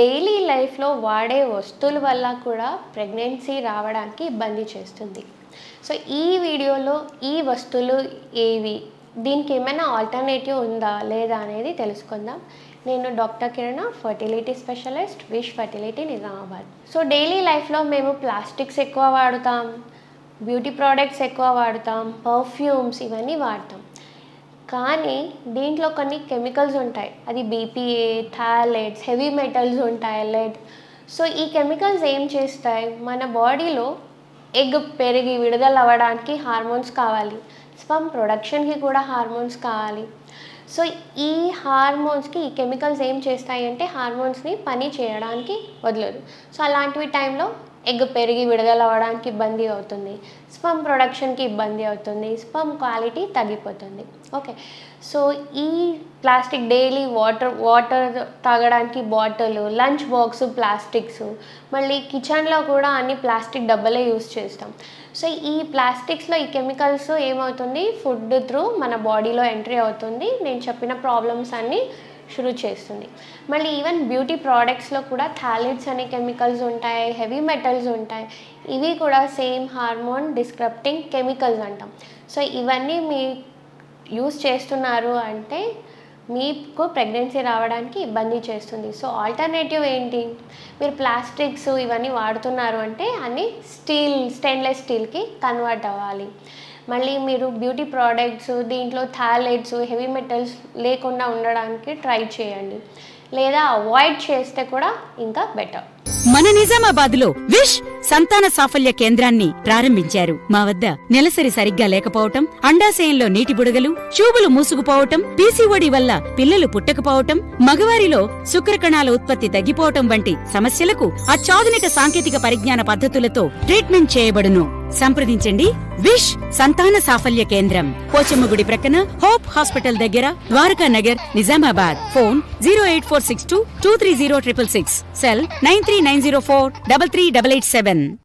Daily లైఫ్లో వాడే వస్తువుల వల్ల కూడా ప్రెగ్నెన్సీ రావడానికి ఇబ్బంది చేస్తుంది. సో ఈ వీడియోలో ఈ వస్తువులు ఏవి, దీనికి ఏమైనా ఆల్టర్నేటివ్ ఉందా లేదా అనేది తెలుసుకుందాం. నేను doctor Kirana, fertility specialist, wish fertility Nizamabad. So daily లైఫ్లో మేము ప్లాస్టిక్స్ ఎక్కువ వాడుతాం, బ్యూటీ ప్రోడక్ట్స్ ఎక్కువ వాడతాం, పర్ఫ్యూమ్స్ ఇవన్నీ వాడతాం. కానీ దీంట్లో కొన్ని కెమికల్స్ ఉంటాయి, అది బీపీఏ, థాలైట్స్, హెవీ మెటల్స్ ఉంటాయి, లెడ్. సో ఈ కెమికల్స్ ఏం చేస్తాయి, మన బాడీలో ఎగ్ పెరిగి విడుదల అవ్వడానికి హార్మోన్స్ కావాలి, స్పర్మ్ ప్రొడక్షన్కి కూడా హార్మోన్స్ కావాలి. సో ఈ హార్మోన్స్కి ఈ కెమికల్స్ ఏం చేస్తాయి అంటే హార్మోన్స్ని పని చేయడానికి వదలదు. సో అలాంటివి టైంలో ఎగ్ పెరిగి విడుదల అవ్వడానికి ఇబ్బంది అవుతుంది, స్పర్మ్ ప్రొడక్షన్కి ఇబ్బంది అవుతుంది, స్పర్మ్ క్వాలిటీ తగ్గిపోతుంది. ఓకే, సో ఈ ప్లాస్టిక్ డైలీ వాటర్ తాగడానికి బాటిల్, లంచ్ బాక్స్ ప్లాస్టిక్స్, మళ్ళీ కిచెన్లో కూడా అన్ని ప్లాస్టిక్ డబ్బాలే యూస్ చేస్తాం. సో ఈ ప్లాస్టిక్స్లో ఈ కెమికల్స్ ఏమవుతుంది, ఫుడ్ త్రూ మన బాడీలో ఎంట్రీ అవుతుంది, నేను చెప్పిన ప్రాబ్లమ్స్ అన్నీ షురూ చేస్తుంది. మళ్ళీ ఈవెన్ బ్యూటీ ప్రోడక్ట్స్లో కూడా థాలైట్స్ అనే కెమికల్స్ ఉంటాయి, హెవీ మెటల్స్ ఉంటాయి, ఇవి కూడా సేమ్ హార్మోన్ డిస్క్రప్టింగ్ కెమికల్స్ అంటాం. సో ఇవన్నీ మీ యూస్ చేస్తున్నారు అంటే మీకు ప్రెగ్నెన్సీ రావడానికి ఇబ్బంది చేస్తుంది. సో ఆల్టర్నేటివ్ ఏంటి, మీరు ప్లాస్టిక్స్ ఇవన్నీ వాడుతున్నారు అంటే అన్నీ స్టెయిన్లెస్ స్టీల్కి కన్వర్ట్ అవ్వాలి. మళ్ళీ మీరు బ్యూటీ ప్రోడక్ట్స్ దీంట్లో థాలైట్స్, హెవీ మెటల్స్ లేకుండా ఉండడానికి ట్రై చేయండి, లేదా అవాయిడ్ చేస్తే కూడా ఇంకా బెటర్. మన నిజామాబాద్ లో విష్ సంతాన సాఫల్య కేంద్రాన్ని ప్రారంభించారు. మా వద్ద నెలసరి సరిగ్గా లేకపోవటం, అండాశయంలో నీటి బుడగలు, ట్యూబులు మూసుకుపోవటం, పీసీఓడి వల్ల పిల్లలు పుట్టకపోవటం, మగవారిలో శుక్రకణాల ఉత్పత్తి తగ్గిపోవటం వంటి సమస్యలకు అత్యాధునిక సాంకేతిక పరిజ్ఞాన పద్ధతులతో ట్రీట్మెంట్ చేయబడును. సంప్రదించండి విష్ సంతాన సాఫల్య కేంద్రం, పోచమ్మగుడి ప్రక్కన, హోప్ హాస్పిటల్ దగ్గర, ద్వారకా నగర్, నిజామాబాద్. Phone 08462230666, cell 9390433887.